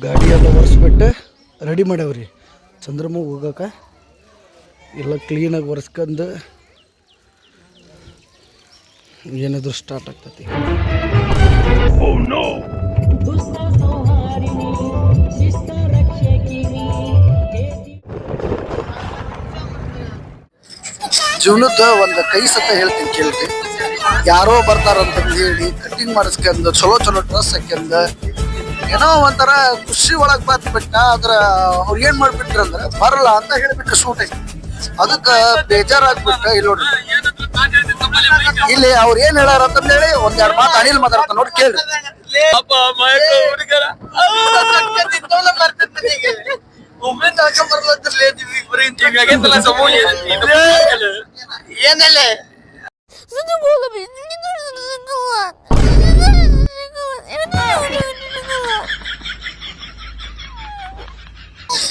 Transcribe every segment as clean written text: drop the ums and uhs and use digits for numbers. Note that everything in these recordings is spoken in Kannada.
ಗಾಡಿ ಎಲ್ಲ ಒರೆಸ್ಬಿಟ್ಟು ರೆಡಿ ಮಾಡ್ಯಾವ್ರಿ ಚಂದ್ರಮ್ಮ ಹೋಗಕ್ಕೆ. ಎಲ್ಲ ಕ್ಲೀನಾಗಿ ಒರೆಸ್ಕೊಂಡು ಏನಾದರೂ ಸ್ಟಾರ್ಟ್ ಆಗ್ತೈತಿ. ಜೀವನದ ಒಂದು ಕೈ ಸತ್ತ ಹೇಳ್ತೀನಿ ಕೇಳ್ರಿ. ಯಾರೋ ಬರ್ತಾರಂತಂದು ಹೇಳಿ ಕಟ್ಟಿಂಗ್ ಮಾಡಿಸ್ಕೊಂಡು ಚಲೋ ಡ್ರೆಸ್ ಹಾಕ್ಯಂದು ಏನೋ ಒಂಥರ ಖುಷಿ ಒಳಗೆ ಬಂದ್ಬಿಟ್ಟ. ಆದ್ರ ಅವ್ರು ಏನ್ ಮಾಡ್ಬಿಟ್ರಿ ಅಂದ್ರೆ ಬರಲ್ಲ ಅಂತ ಹೇಳ್ಬಿಟ್ಟು ಶೂಟ್ ಐತಿ. ಅದಕ್ಕೆ ಬೇಜಾರಾಗ್ಬಿಟ್ಟ. ಇಲ್ಲಿ ನೋಡ್ರಿ, ಇಲ್ಲಿ ಅವ್ರು ಏನ್ ಹೇಳಾರ ಅಂತಂದ ಹೇಳಿ ಒಂದೆರಡು ಮಾತು ಅನಿಲ್ ಮಾತಾಡ್ತಾನ ನೋಡಿ ಕೇಳ್ರಿ.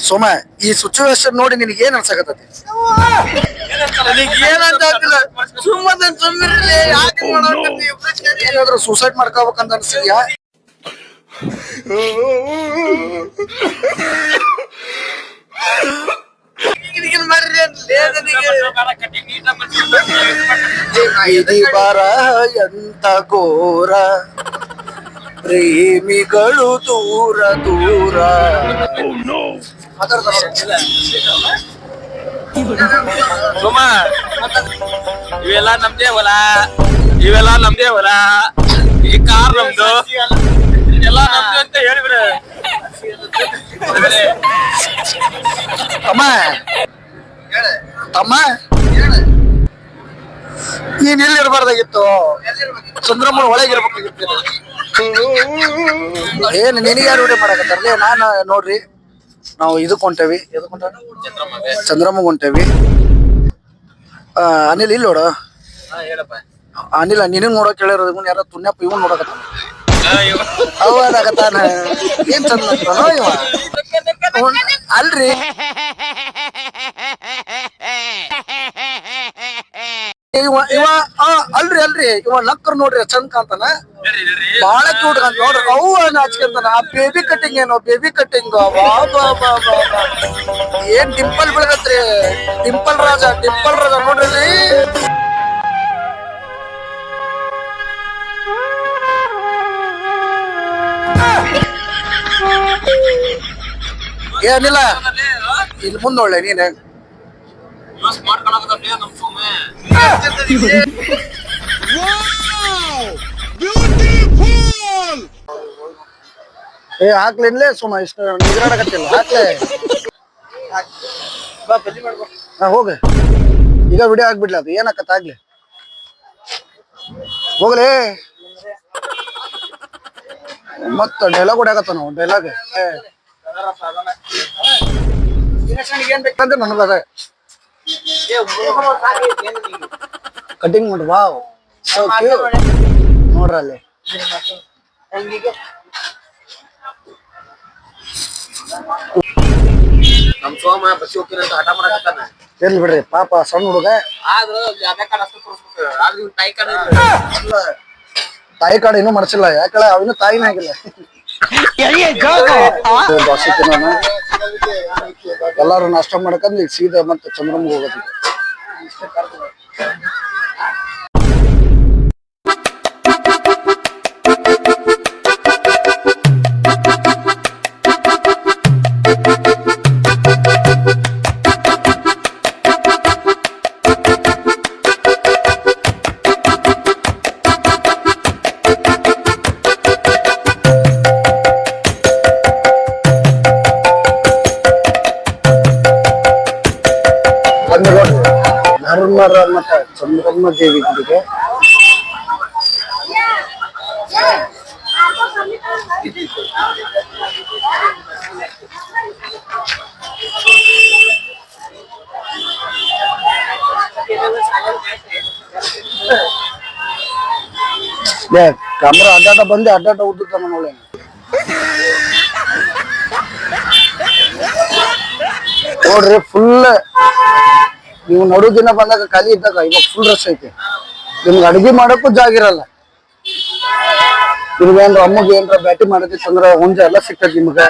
ಸೋಮ, ಈ ಸಿಚುವೇಶನ್ ನೋಡಿ ನಿನಗೆ ಏನ್ ಅನ್ಸಕತ್ತೈತಿ? ಏನಾದ್ರು ಸೂಸೈಡ್ ಮಾಡ್ಕೋಬೇಕಂತ ಅನ್ಸಿದ್ಯಾ? ಬಾರ ಎಂತ ಘೋರ ಪ್ರೇಮಿಗಳು ದೂರ ದೂರ. ಇವೆಲ್ಲ ನಮ್ದೇ ಹೊಲ, ಇವೆಲ್ಲ ನಮ್ದೇ ಹೊಲ, ಈ ಕಾರ್ ನಮ್ದು, ಎಲ್ಲ ನಮ್ದು ಅಂತ ಹೇಳಿಬಿಡ್ರೆ. ತಮ್ಮ ತಮ್ಮ ನೀನ್ ಎಲ್ಲಿರ್ಬಾರ್ದಾಗಿತ್ತು, ಚಂದ್ರಮ್ಮನ ಒಳಗಿರ್ಬೇಕಾಗಿತ್ತು. ಏನ್ ನಿನಗೆ ಯಾರು ವಿಡಿಯೋ ಮಾಡಕತ್ತಾರಲಿ? ನಾನು ನೋಡ್ರಿ, ನಾವು ಇದಕ್ಕೆ ಹೊಂಟೇವಿ, ಚಂದ್ರಮ್ಮಗ್ ಹೊಂಟೇವಿ. ಅನಿಲ್ ಇಲ್ಲಿ ನೋಡು. ಅನಿಲ್ ನಿನಗ್ ನೋಡಕ್ ಹೇಳಿರೋದು ಯಾರ ತುಣ್ಯಪ್ಪ ಇವನ್ ನೋಡಕತ್ತಾನ. ಅವಾಗತ್ತಾನ ಏನ್ ಚಂದ ಇವ ಅಲ್ರಿ. ಇವ ಅಲ್ರಿ ಇವ ಲಕ್ಕರ್ ನೋಡ್ರಿ ಚಂದ ಕಾಂತಾನ, ಬಾಳ ಕ್ಯೂಟ್ ಕಾಂತ ನೋಡ್ರಿ. ಅವು ನಾಚ್ಕೊಂತಾನ. ಆ ಬೇಬಿ ಕಟ್ಟಿಂಗ್ ಏನೋ ಬೇಬಿ ಕಟ್ಟಿಂಗ್ ಏನ್ ಡಿಂಪಲ್ ಬೆಳಗತ್ರಿ. ಡಿಂಪಲ್ ರಾಜ ನೋಡ್ರಿ. ಏನಿಲ್ಲ, ಇಲ್ಲಿ ಮುಂದೊಳ್ಳೆ ನೀನ್ ಹಾಕ್ಲಿನ್ಲೇ ಸುಮ್ಮ ಇಷ್ಟ ನಿಗ್ರಾಡಕತ್ತಿಲ್ಲ. ಹಾಕ್ಲೆ ಹೋಗ, ಈಗ ವಿಡಿಯೋ ಆಗ್ಬಿಡ್ಲ. ಅದು ಏನಾಕತ್ತ ಆಗ್ಲಿ, ಹೋಗ್ಲಿ. ಮತ್ತ ಡೈಲಾಗ್ ಹೊಡ್ಯಾಕತ್ತ ನಾವು ಡೈಲಾಗ್. ಏನ್ ಬೇಕಂದ್ರೆ ನನಗದ ಕಟಿಂಗ್ ಮಾಡಿ. ವಾವ್, ನೋಡ್ರಲ್ಲಿ ನಮ್ ಸೋಮ ಬಸ್ಸಿ ಹೋಗ್ತೀನಿ ಅಂತ ಹಠ ಮಾಡಕತ್ತಾನ. ಇರ್ಲಿ ಬಿಡ್ರಿ, ಪಾಪ ಸಣ್ಣ ಹುಡುಗ. ತಾಯಿ ಕಾರ್ಡ್ ಇನ್ನೂ ಮಾಡಿಸಿಲ್ಲ. ಯಾಕಂದ್ರೆ ಅವಿನ್ನೂ ತಾಯಿನೇ ಆಗಿಲ್ಲ. ಎಲ್ಲಾರು ನಾಷ್ಟ ಮಾಡ್ಕೊಂಡ್ ಈಗ ಸೀದಾ ಮತ್ತೆ ಚಂದ್ರಮ್ಮಗೆ ಹೋಗೋದು. ಧರ್ಮರ ಮಠ ಚಂದ್ರಮ್ಮ ದೇವಿ ಗುಡಿಗೆ ಕ್ಯಾಮ್ರಾ ಅಡ್ಡಾಟ ಬಂದೆ ಅಡ್ಡಾಟ ಉದ್ದುತ್ತಾನ ನೋಡಿ. ನೋಡ್ರಿ ಫುಲ್ ನೀವು ನಡು ದಿನ ಬಂದಾಗ ಖಾಲಿ ಇದ್ದಾಗ ಇವಾಗ ಫುಲ್ ರಶ್ ಐತಿ. ನಿಮ್ಗೆ ಅಡಿಗೆ ಮಾಡಕ್ಕೂ ಜಾಗ ಇರಲ್ಲ. ನಿಮ್ಗೆ ಏನ್ರ ಅಮ್ಮಗೆ ಏನ್ರ ಬ್ಯಾಟಿ ಮಾಡದಿತ್ತಂದ್ರ ಹುಂಜ ಎಲ್ಲ ಸಿಗ್ತೈತಿ ನಿಮ್ಗೆ.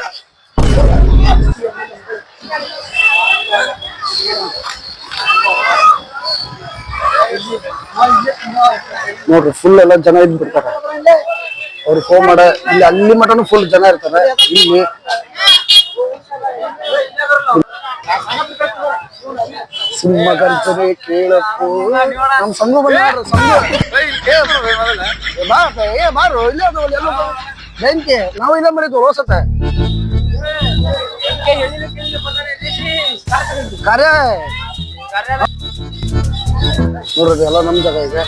ನೋಡ್ರಿ ಫುಲ್ ಎಲ್ಲ ಜನ ಇದ್ ಬಿಡ್ತಾರ ಅವ್ರು ಫೋನ್ ಮಾಡ ಇಲ್ಲಿ ಅಲ್ಲಿ ಮಟನು ಫುಲ್ ಜನ ಇರ್ತಾರೆ ಇಲ್ಲಿ ಸಿಂಹ ಗರ್ಜನೆ ಕೇಳಪ್ಪು ನಮ್ ಸಂಘ ಬಂದ ಬಾರು ಇಲ್ಲ ಬೆಂಕಿ ನಾವು ಇಲ್ಲ ಮಾಡಿದ್ವು ಹೊಸತೆ ಕಾರ್ಯ ನೋಡ್ರಿ ಎಲ್ಲ ನಮ್ ಜಾಗ ಇದೆ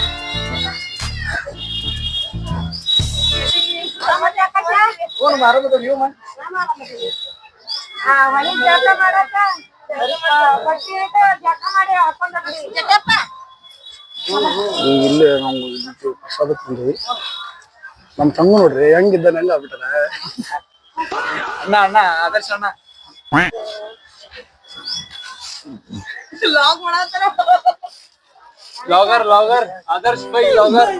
ಇಲ್ಲೇ ನಾವು ಪ್ರಸಾದಕ್ಕೆ ಬಂದ್ವಿ ನಮ್ ಸಂಘ ನೋಡ್ರಿ ಹೆಂಗಿದ್ದಾನೆ ಹೆಂಗ ಆಗ್ಬಿಟ್ಟಾರೆ ಅಣ್ಣ ಅಣ್ಣ ಆದರ್ಶ ಅಣ್ಣ logger logger Adarsh by logger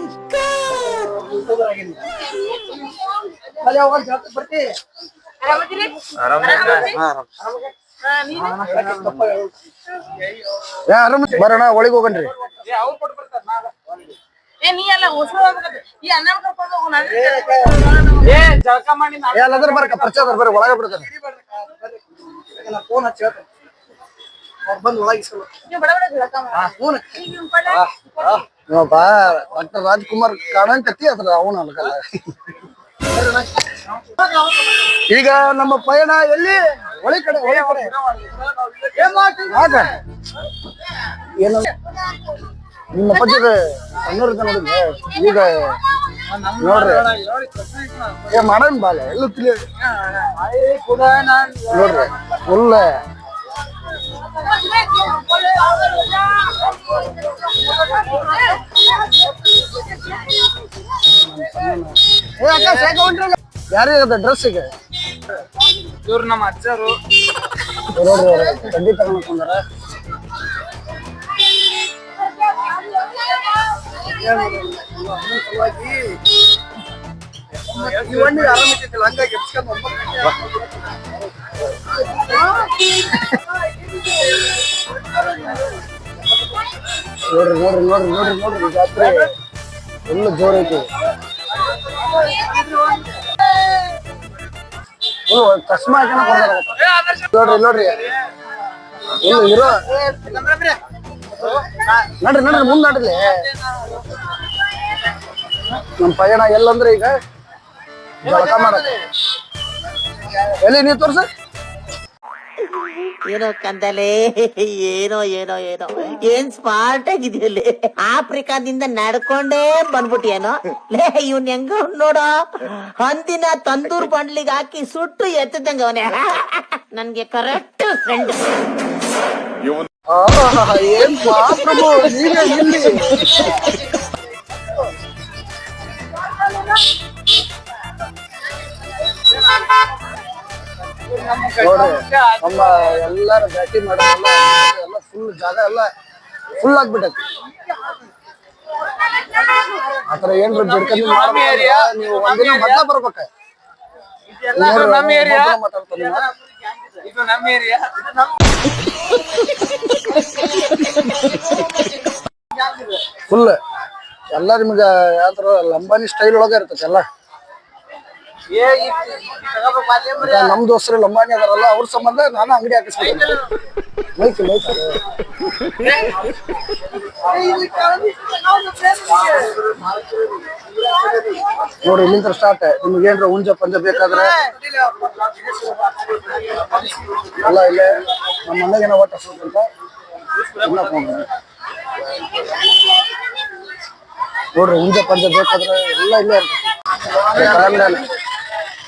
ಆರಾಮ ಬರೋಣ ಒಳಗೆ ಹೋಗನ್ರಿ ಜಳಕ ಮಾಡಿ ಎಲ್ಲಾದ್ರೂ ಬರಕ ಪರಿಚಯ ಅದ್ರ ಬರ್ರಿ ಒಳಗೆ ಬಿಡ್ತಾರೆ ಫೋನ್ ಹಚ್ಚಿ ಹೇಳ್ತಾರೆ ಅವ್ರು ಬಂದು ಒಳಗಿಸಲು ಡಾಕ್ಟರ್ ರಾಜ್ಕುಮಾರ್ ಕಾಣಂಕತ್ತಿ ಅದ್ರ ಅವನು ಅಲ್ಕಲ್ಲ ಈಗ ನಮ್ಮ ಪಯಣ ಎಲ್ಲಿ ಒಳ ಕಡೆ ಏನ ನಿಮ್ಮ ಪದ್ಯದ ಸಣ್ಣವ್ರಿಂದ ನೋಡಿದ್ರೆ ಈಗ ನೋಡ್ರಿ ಮಾಡೋಣ ಬಾಲ ಎಲ್ಲ ತಿಳಿ ನೋಡ್ರಿ ಫುಲ್ ಯಾರಿಗದ ಡ್ರೆಸ್ಸಿಗೆ ಇವ್ರು ನಮ್ಮ ಅಜ್ಜರು ನೋಡ್ರಿ ಕಡ್ಡಿ ತಗೊಂಡ್ಕೊಂಡಾರ ಆರಾಮಿಟ್ಟಿಲ್ಲ ಹಂಗಾಗಿ ನೋಡ್ರಿ ನೋಡ್ರಿ ನೋಡ್ರಿ ನೋಡ್ರಿ ನೋಡ್ರಿ ಜಾತ್ರೆ ಫುಲ್ ಜೋರ್ ಐತಿ ಚಶ್ಮಾ ನೋಡ್ರಿ ನೋಡ್ರಿ ಇರೋ ನಡ್ರಿ ನಡ್ರಿ ಮುಂದ್ ನಡ್ರಿ ನಮ್ ಪಯಣ ಎಲ್ಲಂದ್ರೆ ಈಗ ಜಳಕ ಮಾಡ ಎಲ್ಲಿ ನೀವ್ ತೋರ್ಸ ಏನೋ ಕಂದಲೆ ಏನೋ ಏನೋ ಏನೋ ಏನ್ ಸ್ಮಾರ್ಟ್ ಆಗಿದೆಯಲ್ಲಿ ಆಫ್ರಿಕಾದಿಂದ ನಡ್ಕೊಂಡೇ ಬಂದ್ಬಿಟ್ಟಿಯೇನೋ ಲೇ ಇವ್ನ್ ಹೆಂಗ ನೋಡೋ ಹಂದಿನ ತಂದೂರ್ ಬಂಡ್ಲಿಗೆ ಹಾಕಿ ಸುಟ್ಟು ಎತ್ತದಂಗ ಅವನೇ ನನ್ಗೆ ಕರೆಕ್ಟ್ ಫ್ರೆಂಡ್ ಏನ್ ಪ್ರಭು ನೀವೇ ಇಲ್ಲಿ ನೋಡ್ರಿ ನಮ್ಮ ಎಲ್ಲಾರು ಬ್ಯಾಟಿ ಮಾಡೋಲ್ಲ ಎಲ್ಲ ಫುಲ್ ಜಾಗ ಎಲ್ಲ ಫುಲ್ ಆಗ್ಬಿಟ್ಟೈತಿ ಆತರ ಏನ್ರ ಬಿಡ್ಕೊಂಡು ನೀವು ಒಂದಿನ ಮೊದ್ಲ ಬರ್ಬೇಕ ನಮ್ಮ ಏರಿಯಾ ಇದು ನಮ್ಮ ಏರಿಯಾ ಫುಲ್ ಎಲ್ಲ ನಿಮ್ಗ ಯಾವ್ದಾರ ಲಂಬಾನಿ ಸ್ಟೈಲ್ ಒಳಗ ಇರ್ತೈತಿ ಎಲ್ಲ ನಮ್ ದೋಸ್ತರು ಲಂಬಾನಿ ಅದಾರಲ್ಲ ಅವ್ರ ಸಂಬಂಧ ನಾನು ಅಂಗಡಿ ಹಾಕಿಸ್ತೀನಿ ಮೈಕ್ ಮೈಕ್ ನೋಡಿ ಇಲ್ಲಿಂದ ಸ್ಟಾರ್ಟ್ ನಿಮ್ಗೆ ಏನ್ರ ಹುಂಜ ಪಂಜ ಬೇಕಾದ್ರೆ ಎಲ್ಲ ಇಲ್ಲೇ ನಮ್ಮ ಮನೆಗೇನೋ ಒಟ್ಟ ಅಂತ ನೋಡ್ರಿ ಹುಂಜ ಪಂಜ ಬೇಕಾದ್ರೆ ಎಲ್ಲ ಇಲ್ಲೇ ಇರ್ತದೆ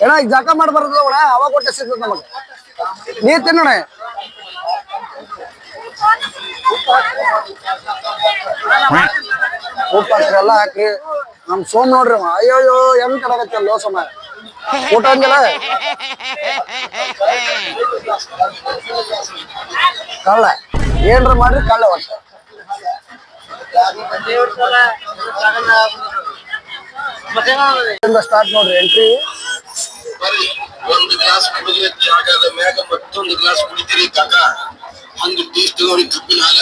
ಏನ ಈಗ ಜಾಕ ಮಾಡ್ಬಾರ್ದು ಅವಣ ಅವಾಗ ಹೊಟ್ಟೆ ಸಿಗ್ತದೆ ನಮಗೆ ನೀ ತಿನ್ನೋಣ ಉಪ್ಪು ಹಾಕ್ರಿ ಎಲ್ಲ ಹಾಕ್ರಿ ನಮ್ ಸೋಮ್ ನೋಡ್ರಿ ಅಯ್ಯೋ ಹೆಂಗ್ ಕಡಗತ್ತಲ್ಲ ಸೋಮ ಊಟ ಅಂದಿಲ್ಲ ಕಳ್ಳ ಏನ್ರ ಮಾಡ್ರಿ ಕಳ್ಳ ಒಟ್ಟು ಸ್ಟಾರ್ಟ್ ನೋಡ್ರಿ ಎಂಟ್ರಿ ಒಂದು ಗ್ಲಾಸ್ ಕುಡಿದ್ರೆ ಜಾಗದ ಮ್ಯಾಗ ಮತ್ತೊಂದು ಗ್ಲಾಸ್ ಕುಡಿತೀರಿ ಕಾಕ ಒಂದು ಟೇಸ್ಟ್ ನೋಡಿ ಕಬ್ಬಿನ ಹಾಲ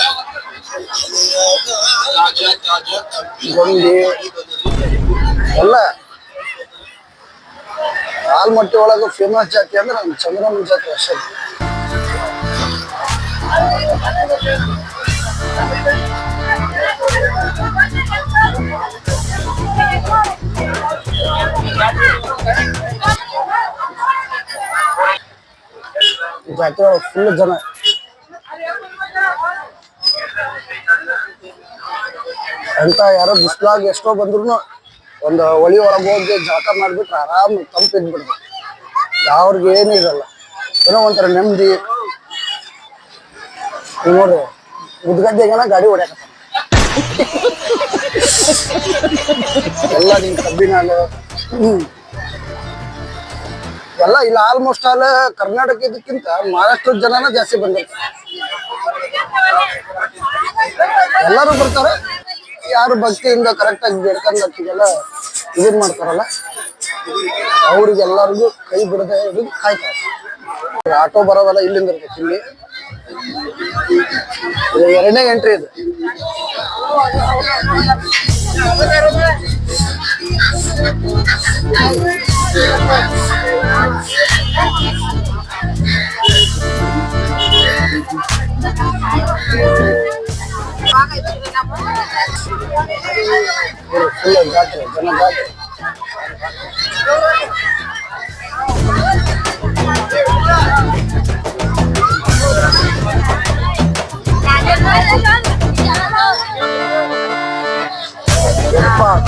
ತಾಜಾ ತಾಜಾ ಕಬ್ಬಿನ ಗೊಂಡಿ ಎಲ್ಲ ಆಲ್ಮಟ್ಟಿ ಒಳಗ ಫೇಮಸ್ ಜಾತಿ ಅಂದ್ರೆ ನಮ್ಮ ಚಂದ್ರಮ್ಮ ಜಾತಿ ಅಷ್ಟೇ. ಜಾತ್ರೆ ಒಳಗೆ ಫುಲ್ ಜನ. ಅಂತ ಯಾರೋ ಬಿಸ್ಲಾಗ ಎಷ್ಟೋ ಬಂದ್ರು ಒಂದು ಒಳಿ ಒಳಗೆ ಹೋಗಿ ಜಾಕ ಮಾಡ್ಬಿಟ್ರೆ ಆರಾಮ್ ತಂಪಿದ್ಬಿಡ್ದು. ಯಾವ್ರಿಗೆ ಏನೂ ಇರಲ್ಲ, ಏನೋ ಒಂಥರ ನೆಮ್ಮದಿ. ನೀವು ನೋಡ್ರಿ ಉದ್ಗಡ್ಡೆಗನ ಗಾಡಿ ಹೊಡ್ಯಾಕ ಎಲ್ಲ ನಿಮ್ ಕಬ್ಬಿನ ಹಾಲು ಎಲ್ಲ ಇಲ್ಲ. ಆಲ್ಮೋಸ್ಟ್ ಆಲ್ ಕರ್ನಾಟಕದಕ್ಕಿಂತ ಮಹಾರಾಷ್ಟ್ರದ ಜನನ ಜಾಸ್ತಿ ಬಂದಿರ್ತಾರೆ. ಎಲ್ಲರೂ ಬರ್ತಾರೆ. ಯಾರು ಭಕ್ತಿಯಿಂದ ಕರೆಕ್ಟ್ ಆಗಿ ಬೇಡ್ಕೊಂಡಕ್ಕಿಗೆಲ್ಲ ಇದನ್ ಮಾಡ್ತಾರಲ್ಲ ಅವ್ರಿಗೆಲ್ಲರಿಗೂ ಕೈ ಬಿಡದೆ ಹಿಡಿದು ಕಾಯ್ತಾರೆ. ಆಟೋ ಬರೋದಲ್ಲ ಇಲ್ಲಿಂದ ಇರ್ತೈತಿ. ಇಲ್ಲಿ ಎರಡನೇ ಎಂಟ್ರಿ ಇದು. ಫುಲ್ ಜಾತ್ರೆ ಜನ ಜಾತ್ರೆ.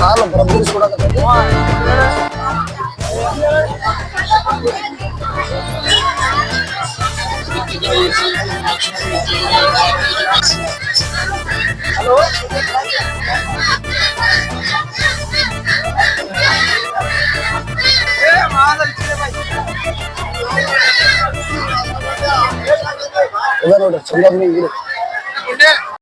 ಕಾಲು ಬರಬಿಡಿಸ್ಕೊಡಕತ್ತೈತಿ. ಹಲೋ ನೋಡ್ರಿ ಚಂದ್ರಮ್ಮ